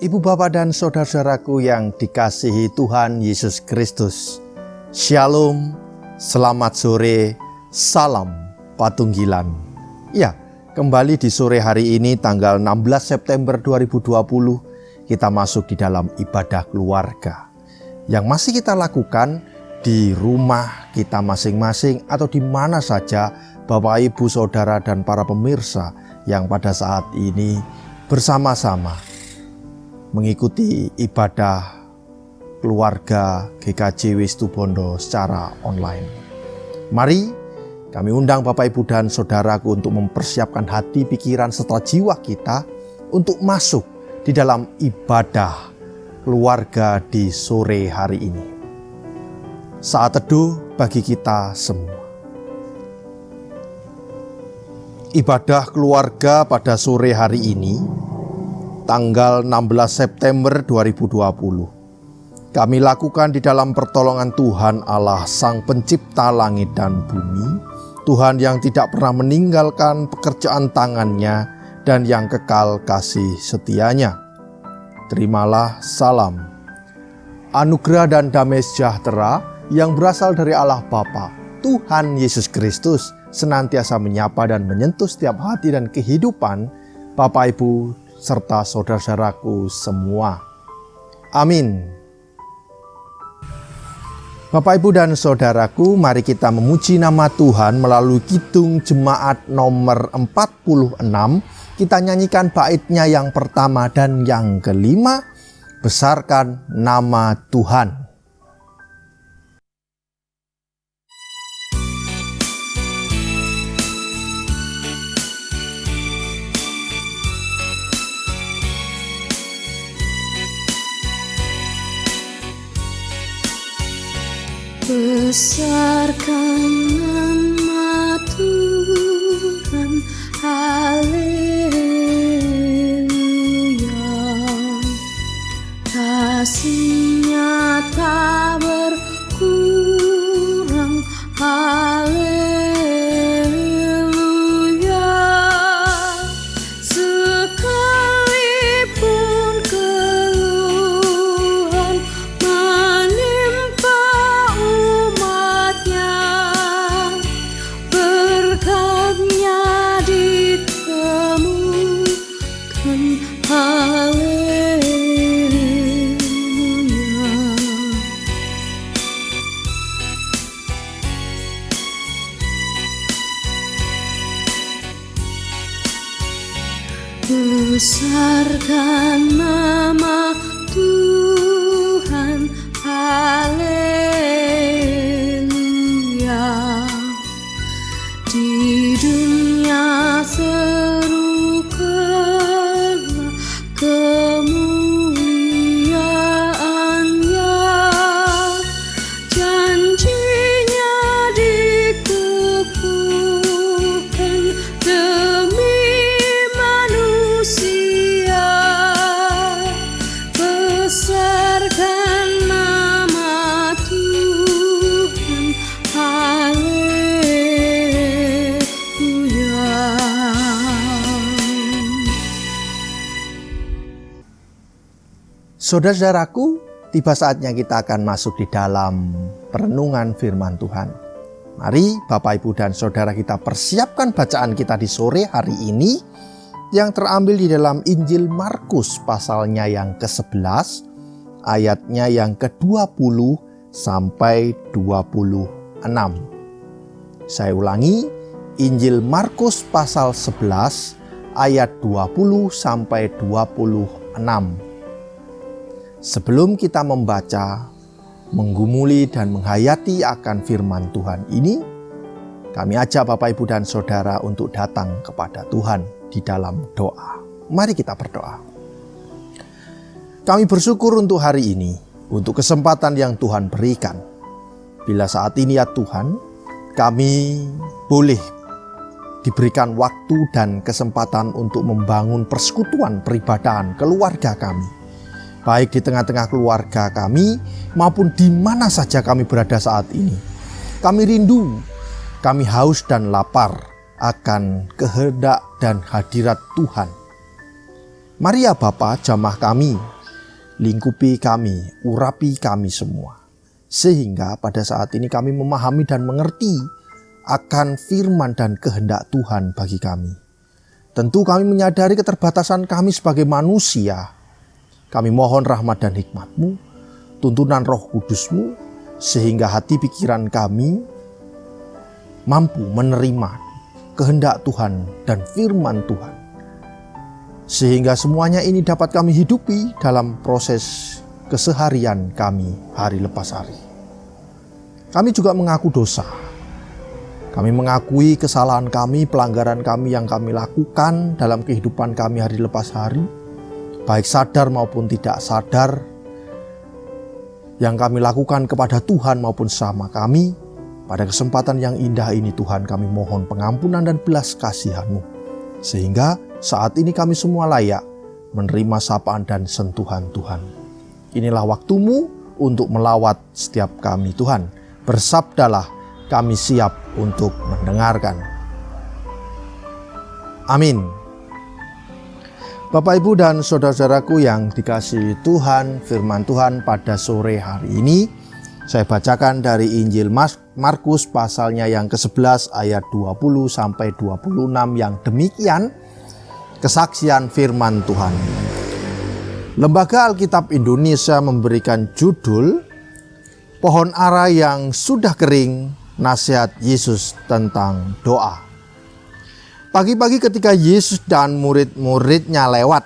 Ibu bapak dan saudara-saudaraku yang dikasihi Tuhan Yesus Kristus. Shalom, selamat sore, salam patunggilan. Ya, kembali di sore hari ini tanggal 16 September 2020 kita masuk di dalam ibadah keluarga yang masih kita lakukan di rumah kita masing-masing atau di mana saja Bapak, Ibu, Saudara dan para pemirsa yang pada saat ini bersama-sama mengikuti ibadah keluarga GKJ Wistubondo secara online. Mari kami undang Bapak, Ibu dan Saudaraku untuk mempersiapkan hati, pikiran serta jiwa kita untuk masuk di dalam ibadah keluarga di sore hari ini. Saat teduh bagi kita semua. Ibadah keluarga pada sore hari ini tanggal 16 September 2020 kami lakukan di dalam pertolongan Tuhan Allah Sang Pencipta langit dan bumi, Tuhan yang tidak pernah meninggalkan pekerjaan tangannya dan yang kekal kasih setianya. Terimalah salam, anugerah dan damai sejahtera yang berasal dari Allah Bapa, Tuhan Yesus Kristus, senantiasa menyapa dan menyentuh setiap hati dan kehidupan Bapak, Ibu, serta saudara-saudaraku semua. Amin. Bapak, Ibu dan Saudaraku, mari kita memuji nama Tuhan melalui kidung jemaat nomor 46. Kita nyanyikan baitnya yang pertama dan yang kelima, besarkan nama Tuhan. Besarkan nama Tuhan, haleluya. Kasih-Nya tak berkurang, haleluya. Sekalipun keluhan menimpa umatnya, berkat-Nya ditemukan, haleluya. Besarkan nama Tuhan, haleluya. Di dunia serukanlah kemuliaan-Nya, janji-Nya dikukuhkan demi manusia. Besarkan nama Tuhan, haleluya. Saudara-saudaraku, tiba saatnya kita akan masuk di dalam perenungan firman Tuhan. Mari Bapak, Ibu dan Saudara kita persiapkan bacaan kita di sore hari ini yang terambil di dalam Injil Markus pasalnya yang ke-11, ayatnya yang ke-20 sampai 26. Saya ulangi, Injil Markus pasal 11 ayat 20 sampai 26. Sebelum kita membaca, menggumuli dan menghayati akan firman Tuhan ini, kami ajak Bapak, Ibu dan Saudara untuk datang kepada Tuhan di dalam doa. Mari kita berdoa. Kami bersyukur untuk hari ini, untuk kesempatan yang Tuhan berikan. Bila saat ini ya Tuhan, kami boleh diberikan waktu dan kesempatan untuk membangun persekutuan peribadahan keluarga kami. Baik di tengah-tengah keluarga kami maupun di mana saja kami berada saat ini. Kami rindu, kami haus dan lapar akan kehendak dan hadirat Tuhan. Mari ya Bapa, jamah kami, lingkupi kami, urapi kami semua. Sehingga pada saat ini kami memahami dan mengerti akan firman dan kehendak Tuhan bagi kami. Tentu kami menyadari keterbatasan kami sebagai manusia. Kami mohon rahmat dan hikmat-Mu, tuntunan Roh Kudus-Mu, sehingga hati pikiran kami mampu menerima kehendak Tuhan dan firman Tuhan. Sehingga semuanya ini dapat kami hidupi dalam proses keseharian kami hari lepas hari. Kami juga mengaku dosa. Kami mengakui kesalahan kami, pelanggaran kami yang kami lakukan dalam kehidupan kami hari lepas hari, baik sadar maupun tidak sadar, yang kami lakukan kepada Tuhan maupun sama kami. Pada kesempatan yang indah ini Tuhan, kami mohon pengampunan dan belas kasihan-Mu, sehingga saat ini kami semua layak menerima sapaan dan sentuhan Tuhan. Inilah waktu-Mu untuk melawat setiap kami Tuhan. Bersabdalah, kami siap untuk mendengarkan. Amin. Bapak, Ibu, dan saudara-saudaraku yang dikasihi Tuhan, firman Tuhan pada sore hari ini saya bacakan dari Injil Markus pasalnya yang ke-11 ayat 20 sampai 26 yang demikian. Kesaksian firman Tuhan. Lembaga Alkitab Indonesia memberikan judul Pohon Ara yang Sudah Kering, Nasihat Yesus tentang Doa. Pagi-pagi ketika Yesus dan murid-muridnya lewat,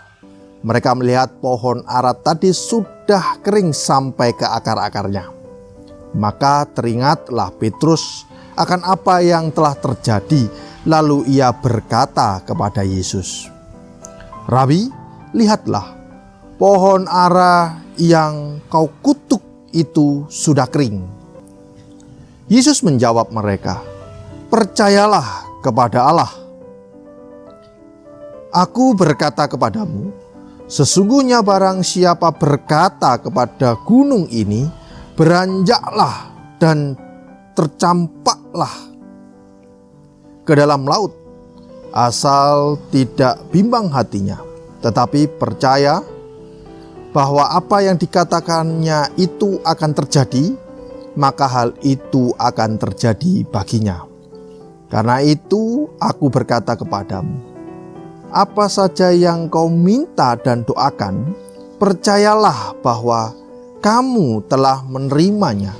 mereka melihat pohon ara tadi sudah kering sampai ke akar-akarnya. Maka teringatlah Petrus akan apa yang telah terjadi, lalu ia berkata kepada Yesus, "Rabi, lihatlah, pohon ara yang kau kutuk itu sudah kering." Yesus menjawab mereka, "Percayalah kepada Allah. Aku berkata kepadamu, sesungguhnya barang siapa berkata kepada gunung ini, beranjaklah dan tercampaklah ke dalam laut, asal tidak bimbang hatinya, tetapi percaya bahwa apa yang dikatakannya itu akan terjadi, maka hal itu akan terjadi baginya. Karena itu aku berkata kepadamu, apa saja yang kau minta dan doakan, percayalah bahwa kamu telah menerimanya,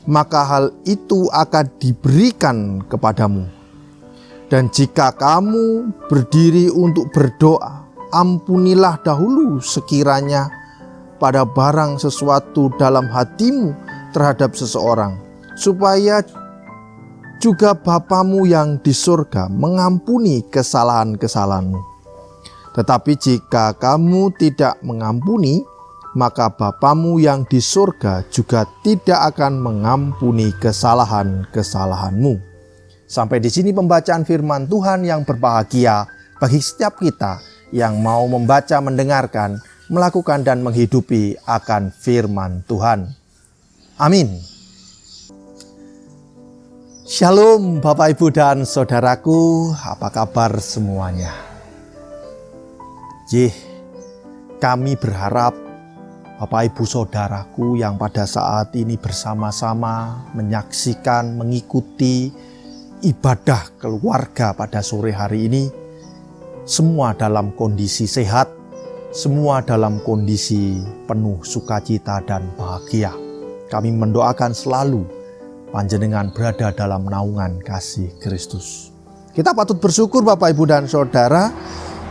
maka hal itu akan diberikan kepadamu. Dan jika kamu berdiri untuk berdoa, ampunilah dahulu sekiranya pada barang sesuatu dalam hatimu terhadap seseorang, supaya juga Bapamu yang di surga mengampuni kesalahan-kesalahanmu. Tetapi jika kamu tidak mengampuni, maka Bapamu yang di surga juga tidak akan mengampuni kesalahan-kesalahanmu. Sampai di sini pembacaan firman Tuhan yang berbahagia bagi setiap kita yang mau membaca, mendengarkan, melakukan dan menghidupi akan firman Tuhan. Amin. Shalom Bapak, Ibu, dan saudaraku, apa kabar semuanya? Kami berharap Bapak, Ibu, saudaraku yang pada saat ini bersama-sama menyaksikan, mengikuti ibadah keluarga pada sore hari ini, semua dalam kondisi sehat, semua dalam kondisi penuh sukacita dan bahagia. Kami mendoakan selalu panjenengan berada dalam naungan kasih Kristus. Kita patut bersyukur Bapak, Ibu, dan saudara.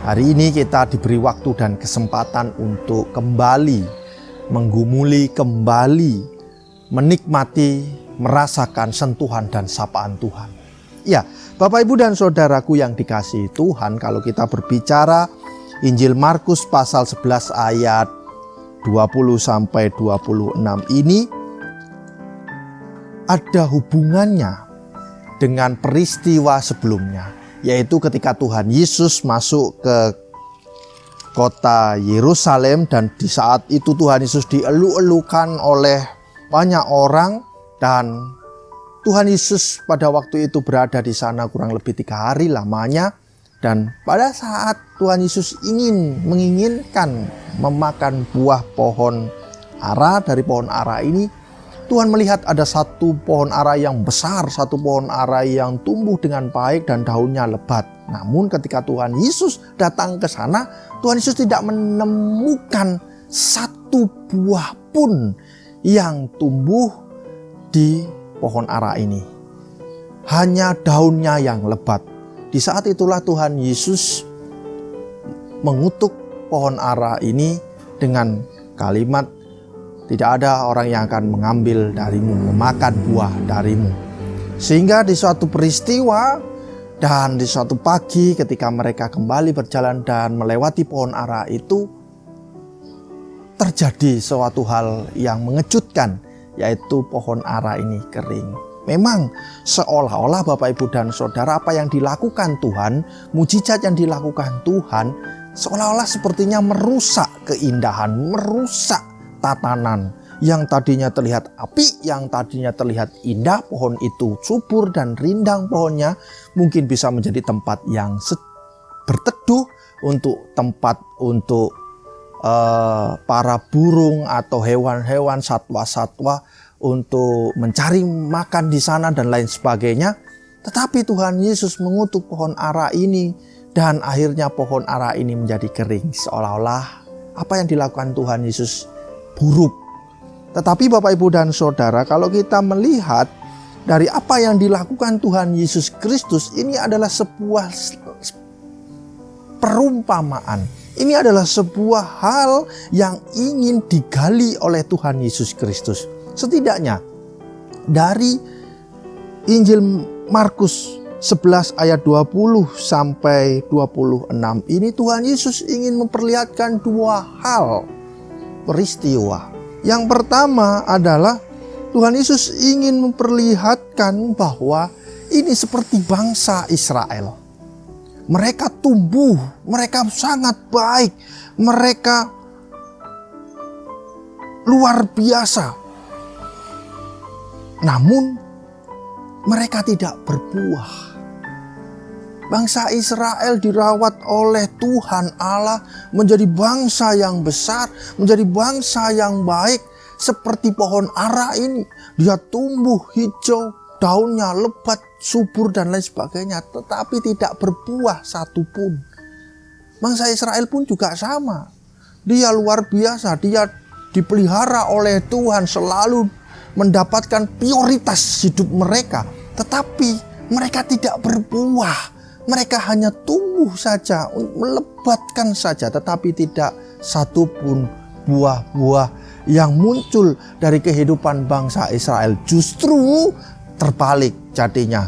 Hari ini kita diberi waktu dan kesempatan untuk kembali menggumuli, kembali menikmati, merasakan sentuhan dan sapaan Tuhan. Ya, Bapak, Ibu, dan saudaraku yang dikasihi Tuhan, kalau kita berbicara Injil Markus pasal 11 ayat 20 sampai 26 ini ada hubungannya dengan peristiwa sebelumnya, yaitu ketika Tuhan Yesus masuk ke kota Yerusalem, dan di saat itu Tuhan Yesus dielu-elukan oleh banyak orang, dan Tuhan Yesus pada waktu itu berada di sana kurang lebih 3 hari lamanya. Dan pada saat Tuhan Yesus menginginkan memakan buah pohon ara, dari pohon ara ini, Tuhan melihat ada satu pohon ara yang besar, satu pohon ara yang tumbuh dengan baik dan daunnya lebat. Namun ketika Tuhan Yesus datang ke sana, Tuhan Yesus tidak menemukan satu buah pun yang tumbuh di pohon ara ini. Hanya daunnya yang lebat. Di saat itulah Tuhan Yesus mengutuk pohon ara ini dengan kalimat, tidak ada orang yang akan mengambil darimu, memakan buah darimu. Sehingga di suatu peristiwa dan di suatu pagi ketika mereka kembali berjalan dan melewati pohon ara itu, terjadi suatu hal yang mengejutkan, yaitu pohon ara ini kering. Memang seolah-olah Bapak Ibu dan Saudara, apa yang dilakukan Tuhan, mujizat yang dilakukan Tuhan, seolah-olah sepertinya merusak keindahan, merusak tatanan. Yang tadinya terlihat api, yang tadinya terlihat indah, pohon itu subur dan rindang pohonnya, mungkin bisa menjadi tempat yang berteduh, untuk tempat untuk para burung atau hewan-hewan, satwa-satwa untuk mencari makan di sana dan lain sebagainya. Tetapi Tuhan Yesus mengutuk pohon ara ini dan akhirnya pohon ara ini menjadi kering. Seolah-olah apa yang dilakukan Tuhan Yesus buruk. Tetapi Bapak Ibu dan Saudara, kalau kita melihat dari apa yang dilakukan Tuhan Yesus Kristus, ini adalah sebuah perumpamaan. Ini adalah sebuah hal yang ingin digali oleh Tuhan Yesus Kristus. Setidaknya dari Injil Markus 11 ayat 20 sampai 26 ini, Tuhan Yesus ingin memperlihatkan dua hal peristiwa. Yang pertama adalah Tuhan Yesus ingin memperlihatkan bahwa ini seperti bangsa Israel. Mereka tumbuh, mereka sangat baik, mereka luar biasa. Namun mereka tidak berbuah. Bangsa Israel dirawat oleh Tuhan Allah menjadi bangsa yang besar, menjadi bangsa yang baik. Seperti pohon ara ini, dia tumbuh hijau, daunnya lebat, subur dan lain sebagainya, tetapi tidak berbuah satupun. Bangsa Israel pun juga sama. Dia luar biasa, dia dipelihara oleh Tuhan, selalu mendapatkan prioritas hidup mereka, tetapi mereka tidak berbuah. Mereka hanya tumbuh saja, melebatkan saja, tetapi tidak satupun buah-buah yang muncul dari kehidupan bangsa Israel. Justru terbalik jadinya.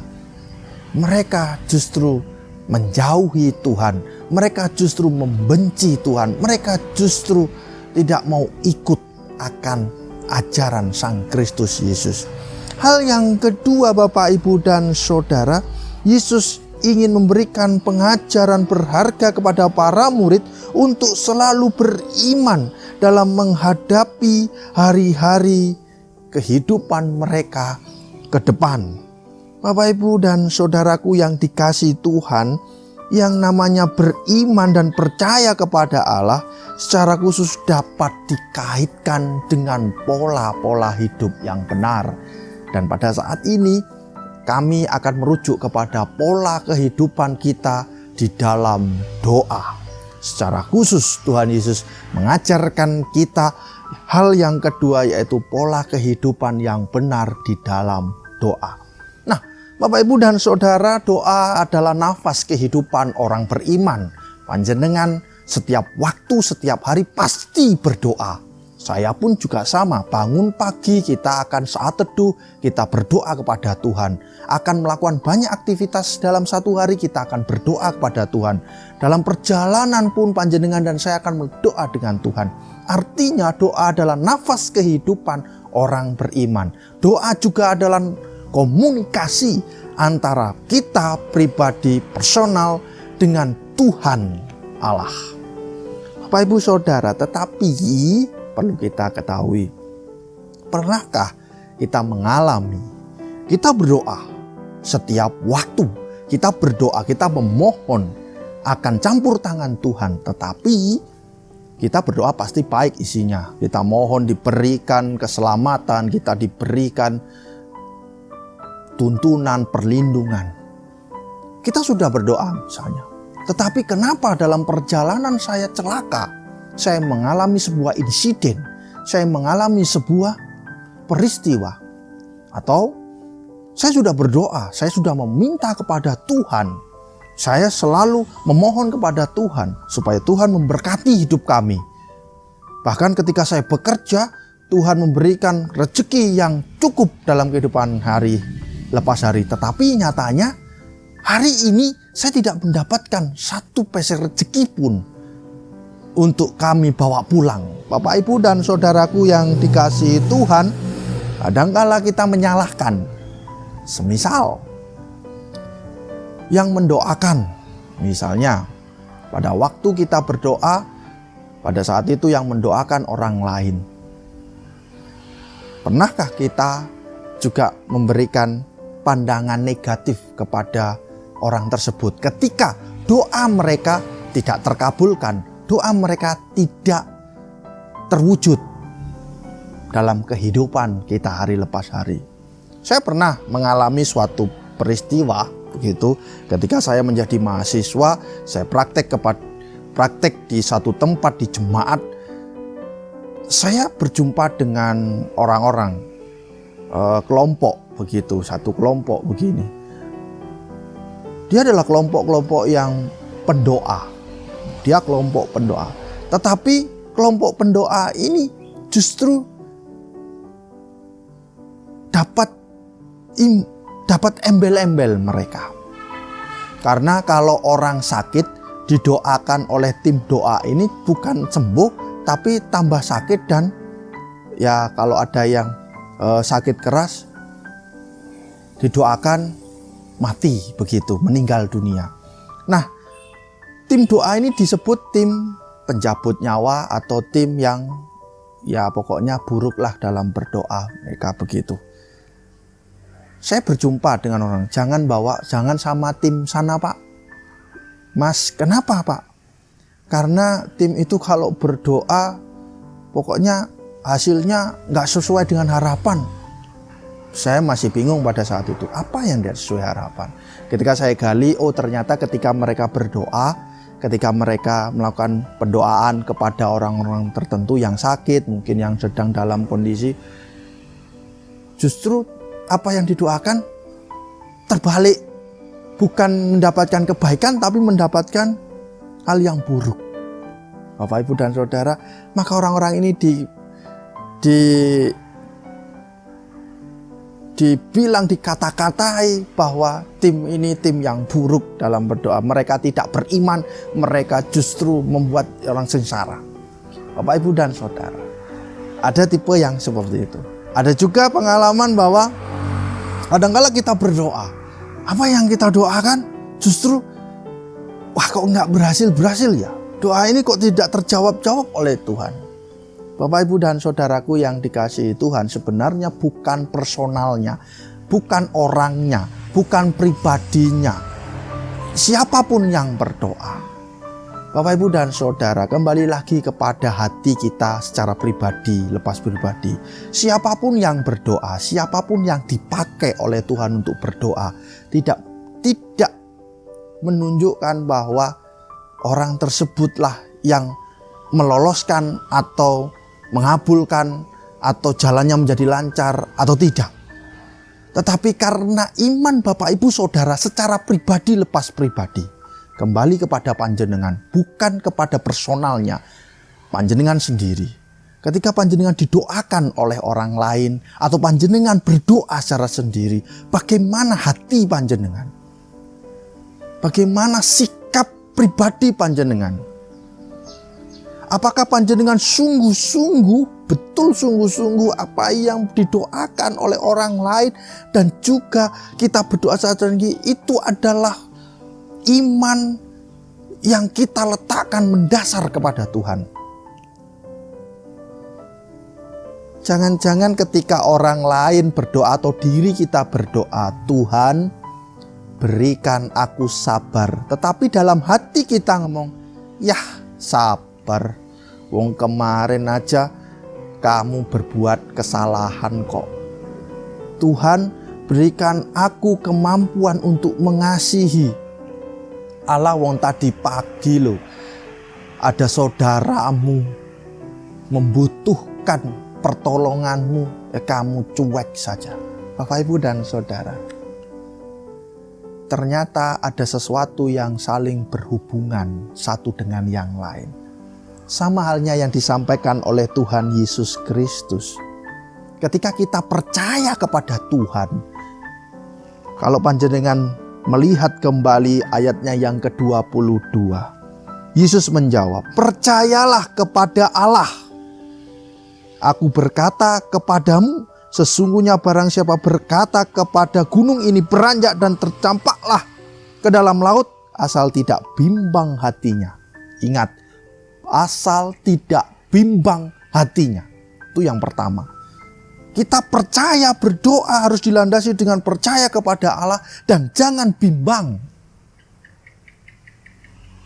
Mereka justru menjauhi Tuhan. Mereka justru membenci Tuhan. Mereka justru tidak mau ikut akan ajaran Sang Kristus Yesus. Hal yang kedua Bapak Ibu dan Saudara, Yesus ingin memberikan pengajaran berharga kepada para murid untuk selalu beriman dalam menghadapi hari-hari kehidupan mereka ke depan. Bapak Ibu dan Saudaraku yang dikasihi Tuhan, yang namanya beriman dan percaya kepada Allah secara khusus dapat dikaitkan dengan pola-pola hidup yang benar. Dan pada saat ini kami akan merujuk kepada pola kehidupan kita di dalam doa. Secara khusus Tuhan Yesus mengajarkan kita hal yang kedua, yaitu pola kehidupan yang benar di dalam doa. Nah, Bapak Ibu dan Saudara, doa adalah nafas kehidupan orang beriman. Panjenengan setiap waktu, setiap hari pasti berdoa. Saya pun juga sama, bangun pagi kita akan saat teduh, kita berdoa kepada Tuhan. Akan melakukan banyak aktivitas dalam satu hari, kita akan berdoa kepada Tuhan. Dalam perjalanan pun panjenengan dan saya akan berdoa dengan Tuhan. Artinya doa adalah nafas kehidupan orang beriman. Doa juga adalah komunikasi antara kita pribadi personal dengan Tuhan Allah. Bapak Ibu Saudara, tetapi perlu kita ketahui, pernahkah kita mengalami, kita berdoa setiap waktu, kita berdoa, kita memohon, akan campur tangan Tuhan, tetapi kita berdoa pasti baik isinya. Kita mohon diberikan keselamatan, kita diberikan tuntunan, perlindungan. Kita sudah berdoa misalnya. Tetapi kenapa dalam perjalanan saya celaka? Saya mengalami sebuah insiden. Saya mengalami sebuah peristiwa. Atau saya sudah berdoa, saya sudah meminta kepada Tuhan. Saya selalu memohon kepada Tuhan supaya Tuhan memberkati hidup kami. Bahkan ketika saya bekerja, Tuhan memberikan rezeki yang cukup dalam kehidupan hari lepas hari. Tetapi nyatanya hari ini saya tidak mendapatkan satu peser rezeki pun untuk kami bawa pulang. Bapak, Ibu, dan saudaraku yang dikasihi Tuhan, kadangkala kita menyalahkan. Semisal yang mendoakan, misalnya pada waktu kita berdoa, pada saat itu yang mendoakan orang lain. Pernahkah kita juga memberikan pandangan negatif kepada orang tersebut ketika doa mereka tidak terkabulkan, doa mereka tidak terwujud dalam kehidupan kita hari lepas hari? Saya pernah mengalami suatu peristiwa begitu ketika saya menjadi mahasiswa. Saya praktek di satu tempat di jemaat. Saya berjumpa dengan orang-orang kelompok begitu, satu kelompok begini. Dia adalah kelompok-kelompok yang pendoa. Dia kelompok pendoa. Tetapi kelompok pendoa ini justru dapat embel-embel mereka. Karena kalau orang sakit didoakan oleh tim doa ini bukan sembuh, tapi tambah sakit, dan ya kalau ada yang sakit keras didoakan mati begitu, meninggal dunia. Nah, tim doa ini disebut tim pencabut nyawa atau tim yang ya pokoknya buruklah dalam berdoa, mereka begitu. Saya berjumpa dengan orang, jangan sama tim sana Pak. Mas, kenapa Pak? Karena tim itu kalau berdoa pokoknya hasilnya nggak sesuai dengan harapan. Saya masih bingung pada saat itu, apa yang tidak sesuai harapan. Ketika saya gali, oh ternyata ketika mereka berdoa, ketika mereka melakukan pendoaan kepada orang-orang tertentu yang sakit, mungkin yang sedang dalam kondisi, justru apa yang didoakan terbalik, bukan mendapatkan kebaikan tapi mendapatkan hal yang buruk. Bapak, Ibu, dan saudara, maka orang-orang ini dibilang, dikata-katai bahwa tim ini tim yang buruk dalam berdoa. Mereka tidak beriman, mereka justru membuat orang sengsara. Bapak, Ibu, dan saudara, ada tipe yang seperti itu. Ada juga pengalaman bahwa kadang-kala kita berdoa, apa yang kita doakan justru wah kok nggak berhasil ya. Doa ini kok tidak terjawab oleh Tuhan. Bapak, Ibu, dan saudaraku yang dikasihi Tuhan, sebenarnya bukan personalnya, bukan orangnya, bukan pribadinya, siapapun yang berdoa. Bapak, Ibu, dan saudara, kembali lagi kepada hati kita secara pribadi, lepas pribadi. Siapapun yang berdoa, siapapun yang dipakai oleh Tuhan untuk berdoa, tidak menunjukkan bahwa orang tersebutlah yang meloloskan atau mengabulkan atau jalannya menjadi lancar atau tidak. Tetapi karena iman Bapak, Ibu, saudara secara pribadi, lepas pribadi, kembali kepada panjenengan, bukan kepada personalnya, panjenengan sendiri. Ketika panjenengan didoakan oleh orang lain atau panjenengan berdoa secara sendiri, bagaimana hati panjenengan? Bagaimana sikap pribadi panjenengan? Apakah panjenengan sungguh-sungguh, betul sungguh-sungguh apa yang didoakan oleh orang lain, dan juga kita berdoa secara sendiri itu adalah iman yang kita letakkan mendasar kepada Tuhan? Jangan-jangan ketika orang lain berdoa atau diri kita berdoa, Tuhan berikan aku sabar. Tetapi dalam hati kita ngomong, yah sabar, wong kemarin aja kamu berbuat kesalahan kok. Tuhan, berikan aku kemampuan untuk mengasihi. Allah, wong tadi pagi loh, ada saudaramu membutuhkan pertolonganmu, kamu cuek saja. Bapak, Ibu, dan Saudara, ternyata ada sesuatu yang saling berhubungan satu dengan yang lain. Sama halnya yang disampaikan oleh Tuhan Yesus Kristus. Ketika kita percaya kepada Tuhan, kalau panjenengan melihat kembali ayatnya yang ke-22, Yesus menjawab, percayalah kepada Allah. Aku berkata kepadamu, sesungguhnya barang siapa berkata kepada gunung ini beranjak dan tercampaklah ke dalam laut, asal tidak bimbang hatinya. Ingat, asal tidak bimbang hatinya. Itu yang pertama. Kita percaya, berdoa harus dilandasi dengan percaya kepada Allah dan jangan bimbang.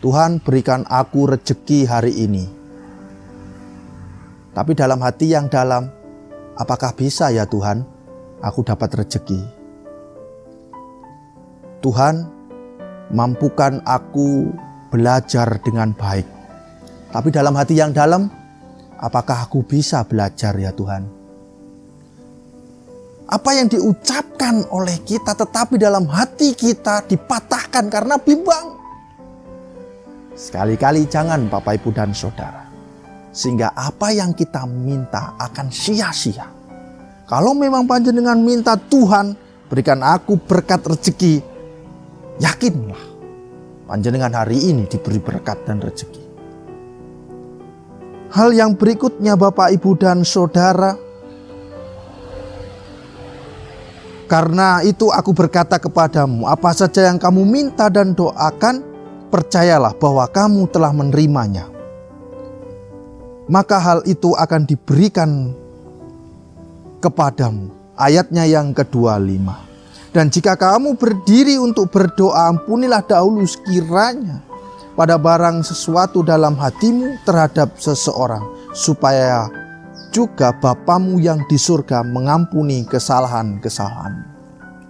Tuhan, berikan aku rejeki hari ini. Tapi dalam hati yang dalam, apakah bisa ya Tuhan, aku dapat rejeki? Tuhan, mampukan aku belajar dengan baik. Tapi dalam hati yang dalam, apakah aku bisa belajar ya Tuhan? Apa yang diucapkan oleh kita tetapi dalam hati kita dipatahkan karena bimbang. Sekali-kali jangan Bapak, Ibu, dan Saudara. Sehingga apa yang kita minta akan sia-sia. Kalau memang panjenengan minta, Tuhan berikan aku berkat rezeki, yakinlah panjenengan hari ini diberi berkat dan rezeki. Hal yang berikutnya Bapak, Ibu, dan Saudara, karena itu aku berkata kepadamu, apa saja yang kamu minta dan doakan, percayalah bahwa kamu telah menerimanya. Maka hal itu akan diberikan kepadamu. Ayatnya yang ke-25. Dan jika kamu berdiri untuk berdoa, ampunilah dahulu sekiranya pada barang sesuatu dalam hatimu terhadap seseorang, supaya juga Bapamu yang di surga mengampuni kesalahan-kesalahan.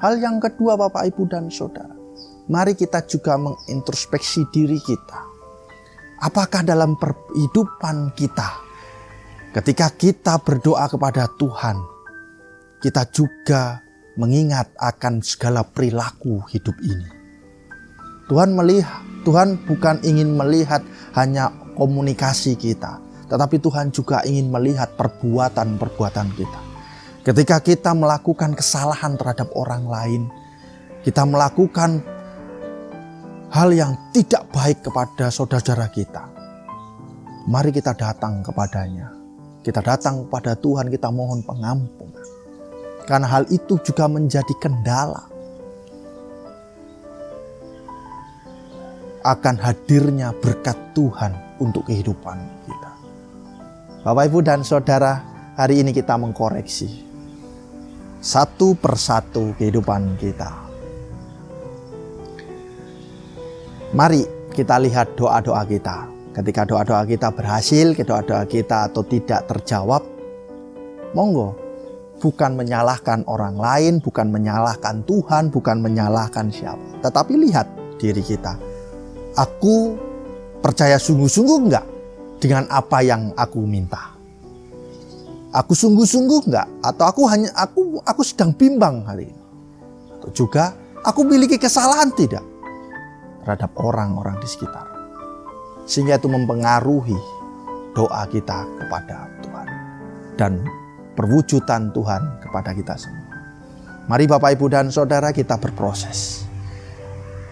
Hal yang kedua Bapak, Ibu, dan Saudara, mari kita juga mengintrospeksi diri kita. Apakah dalam kehidupan kita, ketika kita berdoa kepada Tuhan, kita juga mengingat akan segala perilaku hidup ini. Tuhan bukan ingin melihat hanya komunikasi kita, tetapi Tuhan juga ingin melihat perbuatan-perbuatan kita. Ketika kita melakukan kesalahan terhadap orang lain, kita melakukan hal yang tidak baik kepada saudara kita, mari kita datang kepadanya. Kita datang kepada Tuhan, kita mohon pengampunan. Karena hal itu juga menjadi kendala akan hadirnya berkat Tuhan untuk kehidupan kita. Bapak, Ibu, dan Saudara, hari ini kita mengkoreksi satu persatu kehidupan kita. Mari kita lihat doa-doa kita. Ketika doa-doa kita berhasil, doa-doa kita atau tidak terjawab, monggo, bukan menyalahkan orang lain, bukan menyalahkan Tuhan, bukan menyalahkan siapa. Tetapi lihat diri kita. Aku percaya sungguh-sungguh enggak dengan apa yang aku minta? Aku sungguh-sungguh enggak? Atau aku sedang bimbang hari ini? Atau juga aku memiliki kesalahan tidak terhadap orang-orang di sekitar, sehingga itu mempengaruhi doa kita kepada Tuhan dan perwujudan Tuhan kepada kita semua. Mari Bapak, Ibu, dan Saudara, kita berproses.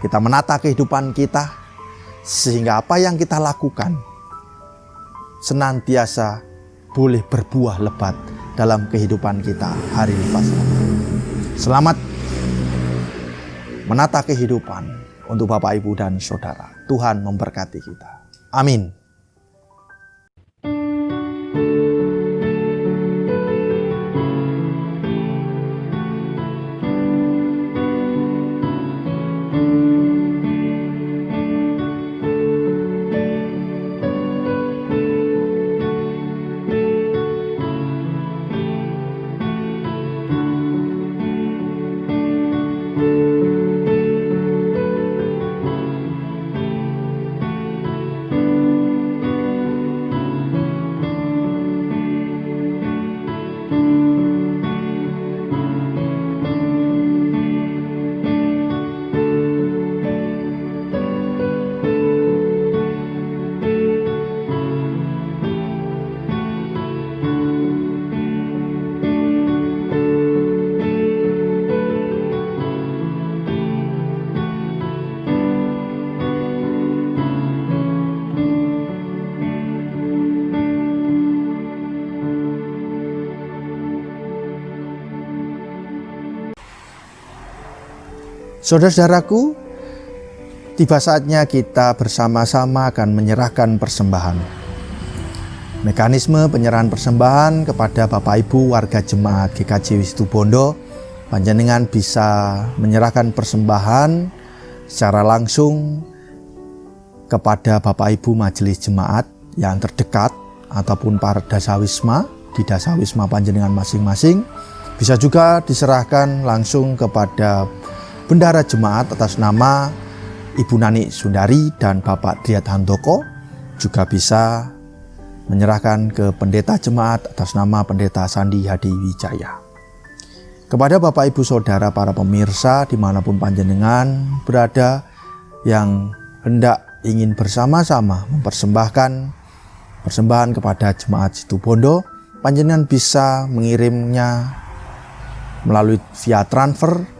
Kita menata kehidupan kita sehingga apa yang kita lakukan senantiasa boleh berbuah lebat dalam kehidupan kita hari lepas hari. Selamat menata kehidupan untuk Bapak, Ibu, dan Saudara. Tuhan memberkati kita. Amin. Saudara-saudaraku, tiba saatnya kita bersama-sama akan menyerahkan persembahan. Mekanisme penyerahan persembahan kepada Bapak Ibu warga jemaat GKJ Situbondo, panjenengan bisa menyerahkan persembahan secara langsung kepada Bapak Ibu majelis jemaat yang terdekat ataupun para dasawisma di dasawisma panjenengan masing-masing. Bisa juga diserahkan langsung kepada bendahara jemaat atas nama Ibu Nani Sundari dan Bapak Driat Handoko. Juga bisa menyerahkan ke pendeta jemaat atas nama Pendeta Sandi Hadi Wijaya. Kepada Bapak Ibu Saudara para pemirsa dimanapun panjenengan berada yang hendak ingin bersama-sama mempersembahkan persembahan kepada jemaat Situbondo, panjenengan bisa mengirimnya melalui via transfer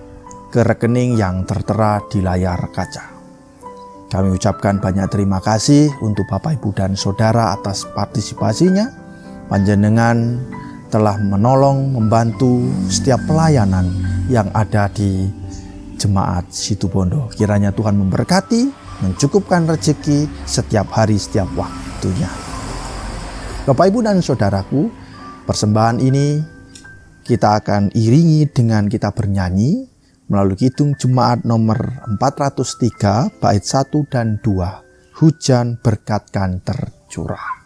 ke rekening yang tertera di layar kaca. Kami ucapkan banyak terima kasih untuk Bapak, Ibu, dan Saudara atas partisipasinya. Panjenengan telah menolong, membantu setiap pelayanan yang ada di jemaat Situbondo. Kiranya Tuhan memberkati, mencukupkan rezeki setiap hari, setiap waktunya. Bapak, Ibu, dan Saudaraku, persembahan ini kita akan iringi dengan kita bernyanyi melalui kidung jemaat nomor 403 bait 1 dan 2, Hujan Berkat Kan Tercurah.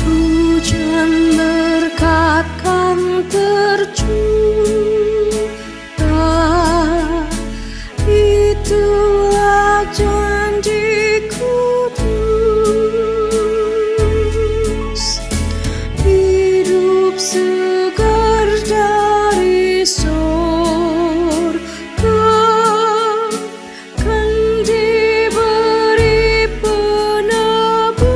Hujan berkat kan tercurah, itulah janji kudus. Hidup segar dari sorga kan diberi penebus.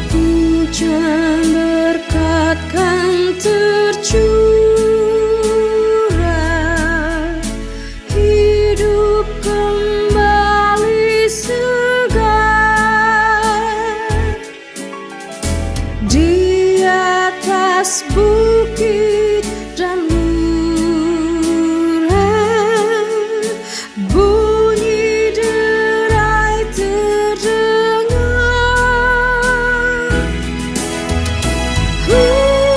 Hujan berkat kan tercurah, hidup kembali segar. Di atas bukit dan lurah, bunyi derai terdengar. Hujan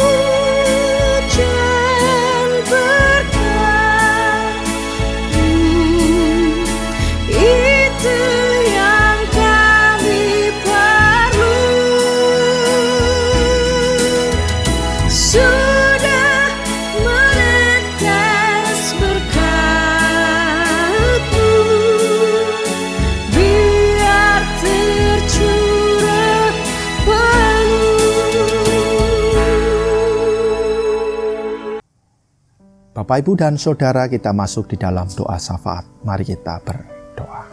berkat, itu yang kami perlu. Sudah menetes berkat-Mu, biar tercurah penuh. Bapak, Ibu, dan Saudara, kita masuk di dalam doa syafaat. Mari kita berdoa.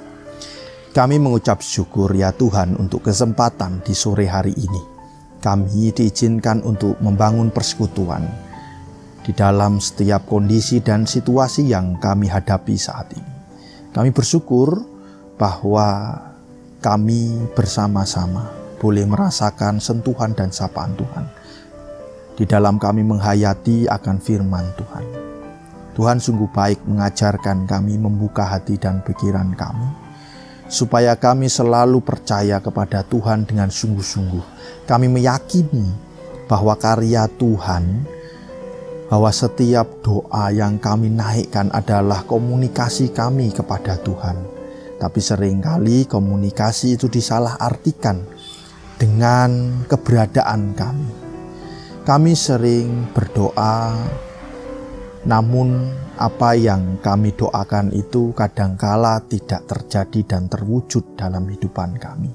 Kami mengucap syukur ya Tuhan untuk kesempatan di sore hari ini. Kami diizinkan untuk membangun persekutuan di dalam setiap kondisi dan situasi yang kami hadapi saat ini. Kami bersyukur bahwa kami bersama-sama boleh merasakan sentuhan dan sapaan Tuhan. Di dalam kami menghayati akan firman Tuhan. Tuhan sungguh baik mengajarkan kami membuka hati dan pikiran kami, supaya kami selalu percaya kepada Tuhan dengan sungguh-sungguh. Kami meyakini bahwa karya Tuhan bahwa setiap doa yang kami naikkan adalah komunikasi kami kepada Tuhan. Tapi seringkali komunikasi itu disalahartikan dengan keberadaan kami. Kami sering berdoa, namun apa yang kami doakan itu kadangkala tidak terjadi dan terwujud dalam kehidupan kami.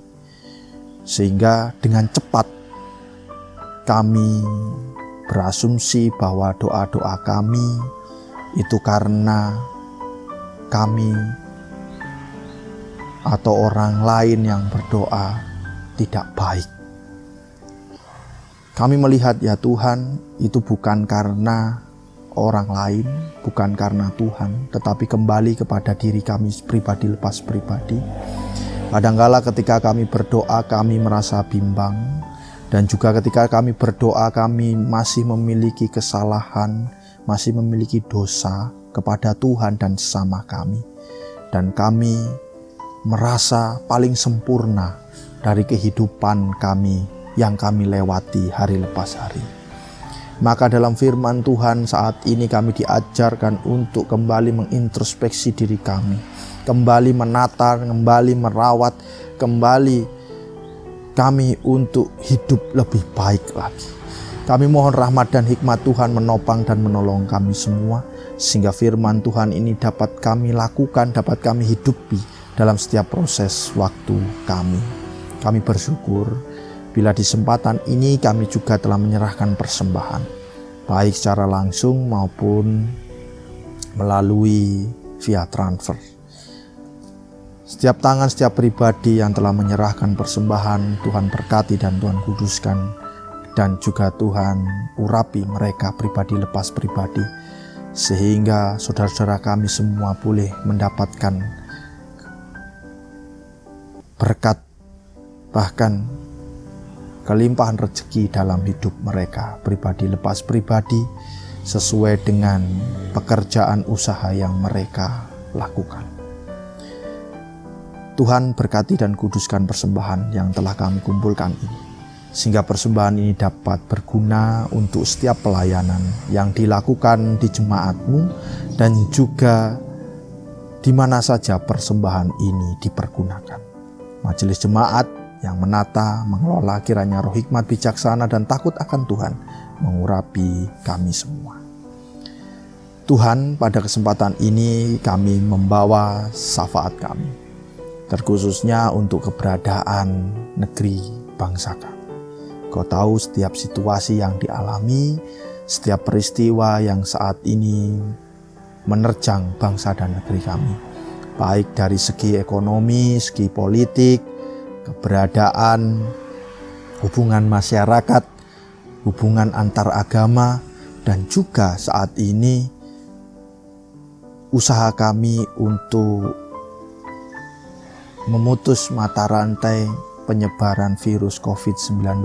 Sehingga dengan cepat kami berasumsi bahwa doa-doa kami itu karena kami atau orang lain yang berdoa tidak baik. Kami melihat ya Tuhan, itu bukan karena orang lain, bukan karena Tuhan, tetapi kembali kepada diri kami pribadi lepas pribadi. Kadangkala ketika kami berdoa kami merasa bimbang, dan juga ketika kami berdoa kami masih memiliki kesalahan, masih memiliki dosa kepada Tuhan dan sesama kami. Dan kami merasa paling sempurna dari kehidupan kami yang kami lewati hari lepas hari. Maka dalam firman Tuhan saat ini kami diajarkan untuk kembali mengintrospeksi diri kami, kembali menata, kembali merawat, kembali kami untuk hidup lebih baik lagi. Kami mohon rahmat dan hikmat Tuhan menopang dan menolong kami semua, sehingga firman Tuhan ini dapat kami lakukan, dapat kami hidupi dalam setiap proses waktu kami. Kami bersyukur bila di kesempatan ini kami juga telah menyerahkan persembahan, baik secara langsung maupun melalui via transfer. Setiap tangan, setiap pribadi yang telah menyerahkan persembahan, Tuhan berkati dan Tuhan kuduskan. Dan juga Tuhan urapi mereka pribadi lepas pribadi. Sehingga saudara-saudara kami semua boleh mendapatkan berkat, bahkan kelimpahan rezeki dalam hidup mereka pribadi lepas pribadi, sesuai dengan pekerjaan usaha yang mereka lakukan. Tuhan berkati dan kuduskan persembahan yang telah kami kumpulkan ini, sehingga persembahan ini dapat berguna untuk setiap pelayanan yang dilakukan di jemaat-Mu, dan juga di mana saja persembahan ini dipergunakan. Majelis jemaat yang menata, mengelola, kiranya roh hikmat, bijaksana, dan takut akan Tuhan mengurapi kami semua. Tuhan, pada kesempatan ini kami membawa syafaat kami, terkhususnya untuk keberadaan negeri bangsa kami. Kau tahu setiap situasi yang dialami, setiap peristiwa yang saat ini menerjang bangsa dan negeri kami, baik dari segi ekonomi, segi politik, keberadaan, hubungan masyarakat, hubungan antar agama, dan juga saat ini usaha kami untuk memutus mata rantai penyebaran virus COVID-19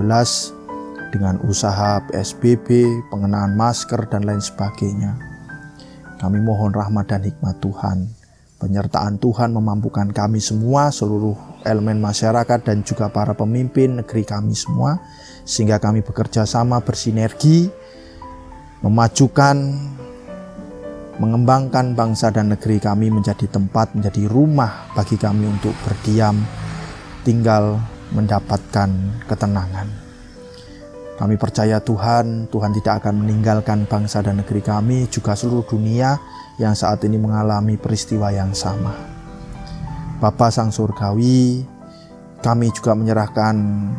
dengan usaha PSBB, pengenaan masker, dan lain sebagainya. Kami mohon rahmat dan hikmat Tuhan, penyertaan Tuhan memampukan kami semua, seluruh elemen masyarakat dan juga para pemimpin negeri kami semua, sehingga kami bekerja sama bersinergi, memajukan, mengembangkan bangsa dan negeri kami menjadi tempat, menjadi rumah bagi kami untuk berdiam, tinggal, mendapatkan ketenangan. Kami percaya Tuhan tidak akan meninggalkan bangsa dan negeri kami, juga seluruh dunia yang saat ini mengalami peristiwa yang sama. Bapa Sang Surgawi, kami juga menyerahkan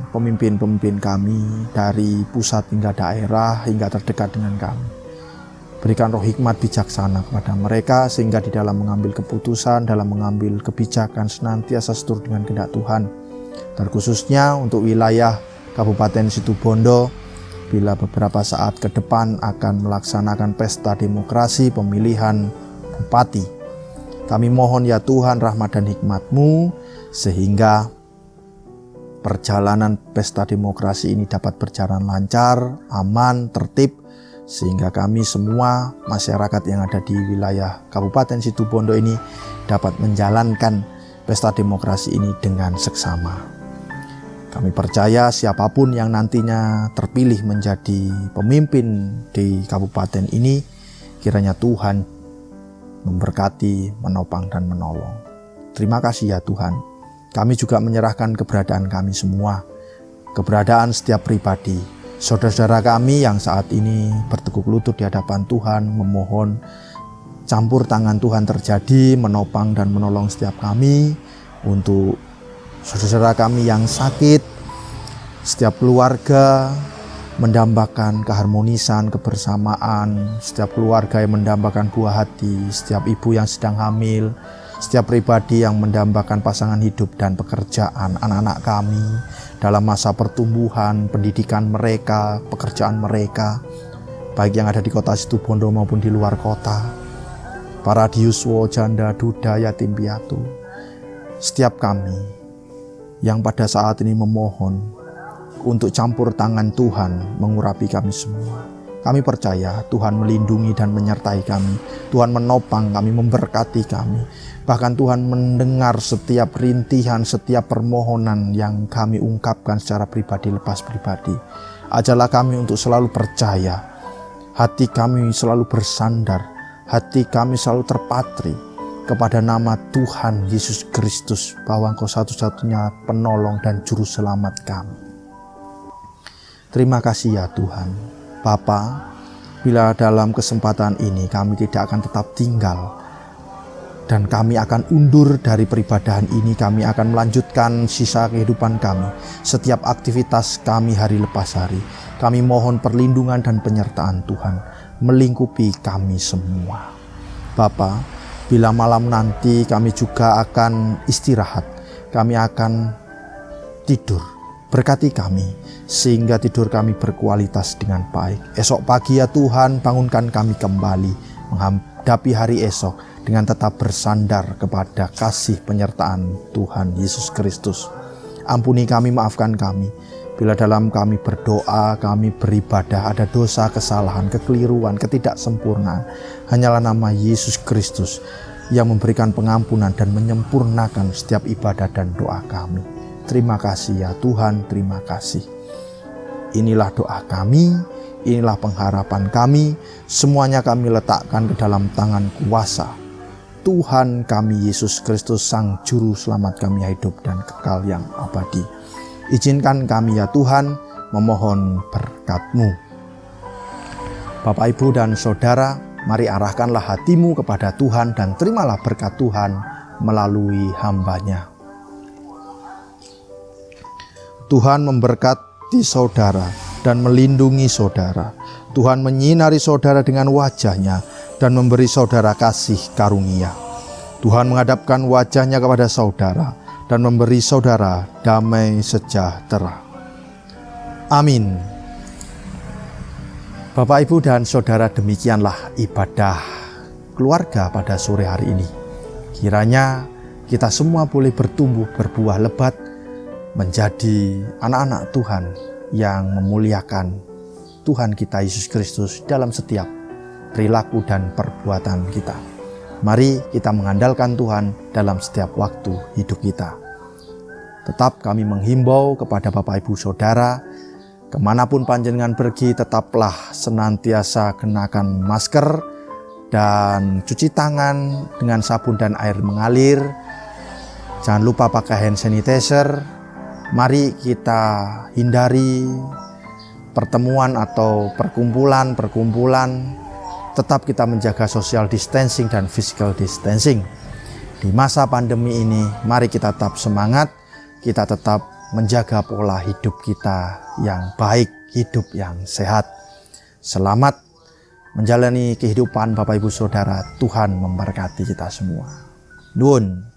pemimpin-pemimpin kami dari pusat hingga daerah hingga terdekat dengan kami. Berikan roh hikmat bijaksana kepada mereka, sehingga di dalam mengambil keputusan, dalam mengambil kebijakan senantiasa seturut dengan kehendak Tuhan. Terkhususnya untuk wilayah Kabupaten Situbondo, bila beberapa saat ke depan akan melaksanakan pesta demokrasi pemilihan bupati. Kami mohon ya Tuhan rahmat dan hikmat-Mu, sehingga perjalanan pesta demokrasi ini dapat berjalan lancar, aman, tertib, sehingga kami semua masyarakat yang ada di wilayah Kabupaten Situbondo ini dapat menjalankan pesta demokrasi ini dengan seksama. Kami percaya siapapun yang nantinya terpilih menjadi pemimpin di kabupaten ini, kiranya Tuhan memberkati, menopang, dan menolong. Terima kasih ya Tuhan. Kami juga menyerahkan keberadaan kami semua, keberadaan setiap pribadi, saudara-saudara kami yang saat ini bertekuk lutut di hadapan Tuhan, memohon campur tangan Tuhan terjadi, menopang dan menolong setiap kami. Untuk saudara-saudara kami yang sakit, setiap keluarga mendambakan keharmonisan, kebersamaan, setiap keluarga yang mendambakan buah hati, setiap ibu yang sedang hamil, setiap pribadi yang mendambakan pasangan hidup dan pekerjaan, anak-anak kami dalam masa pertumbuhan, pendidikan mereka, pekerjaan mereka, baik yang ada di kota Situbondo maupun di luar kota, para diuswo, janda, duda, yatim piatu. Setiap kami yang pada saat ini memohon untuk campur tangan Tuhan mengurapi kami semua. Kami percaya Tuhan melindungi dan menyertai kami. Tuhan menopang kami, memberkati kami. Bahkan Tuhan mendengar setiap rintihan, setiap permohonan yang kami ungkapkan secara pribadi lepas pribadi. Ajarlah kami untuk selalu percaya. Hati kami selalu bersandar. Hati kami selalu terpatri kepada nama Tuhan Yesus Kristus, bahwa Engkau satu-satunya penolong dan juru selamat kami. Terima kasih ya Tuhan. Bapa, bila dalam kesempatan ini kami tidak akan tetap tinggal dan kami akan undur dari peribadahan ini, kami akan melanjutkan sisa kehidupan kami, setiap aktivitas kami hari lepas hari. Kami mohon perlindungan dan penyertaan Tuhan melingkupi kami semua. Bapa, bila malam nanti kami juga akan istirahat, kami akan tidur, berkati kami sehingga tidur kami berkualitas dengan baik. Esok pagi ya Tuhan, bangunkan kami kembali menghadapi hari esok dengan tetap bersandar kepada kasih penyertaan Tuhan Yesus Kristus. Ampuni kami, maafkan kami bila dalam kami berdoa, kami beribadah ada dosa, kesalahan, kekeliruan, ketidaksempurnaan. Hanyalah nama Yesus Kristus yang memberikan pengampunan dan menyempurnakan setiap ibadah dan doa kami. Terima kasih ya Tuhan, terima kasih. Inilah doa kami, inilah pengharapan kami. Semuanya kami letakkan ke dalam tangan kuasa Tuhan kami Yesus Kristus, Sang Juru Selamat kami hidup dan kekal yang abadi. Izinkan kami ya Tuhan memohon berkat-Mu. Bapak, Ibu, dan Saudara, mari arahkanlah hatimu kepada Tuhan dan terimalah berkat Tuhan melalui hamba-Nya. Tuhan memberkati saudara dan melindungi saudara. Tuhan menyinari saudara dengan wajah-Nya dan memberi saudara kasih karunia. Tuhan menghadapkan wajah-Nya kepada saudara dan memberi saudara damai sejahtera. Amin. Bapak, Ibu, dan Saudara, demikianlah ibadah keluarga pada sore hari ini. Kiranya kita semua boleh bertumbuh berbuah lebat menjadi anak-anak Tuhan yang memuliakan Tuhan kita Yesus Kristus dalam setiap perilaku dan perbuatan kita. Mari kita mengandalkan Tuhan dalam setiap waktu hidup kita. Tetap kami menghimbau kepada Bapak, Ibu, Saudara, kemanapun panjenengan pergi, tetaplah senantiasa kenakan masker dan cuci tangan dengan sabun dan air mengalir. Jangan lupa pakai hand sanitizer. Mari kita hindari pertemuan atau perkumpulan. Tetap kita menjaga social distancing dan physical distancing. Di masa pandemi ini, mari kita tetap semangat. Kita tetap menjaga pola hidup kita yang baik, hidup yang sehat. Selamat menjalani kehidupan Bapak, Ibu, Saudara. Tuhan memberkati kita semua. Nuwun.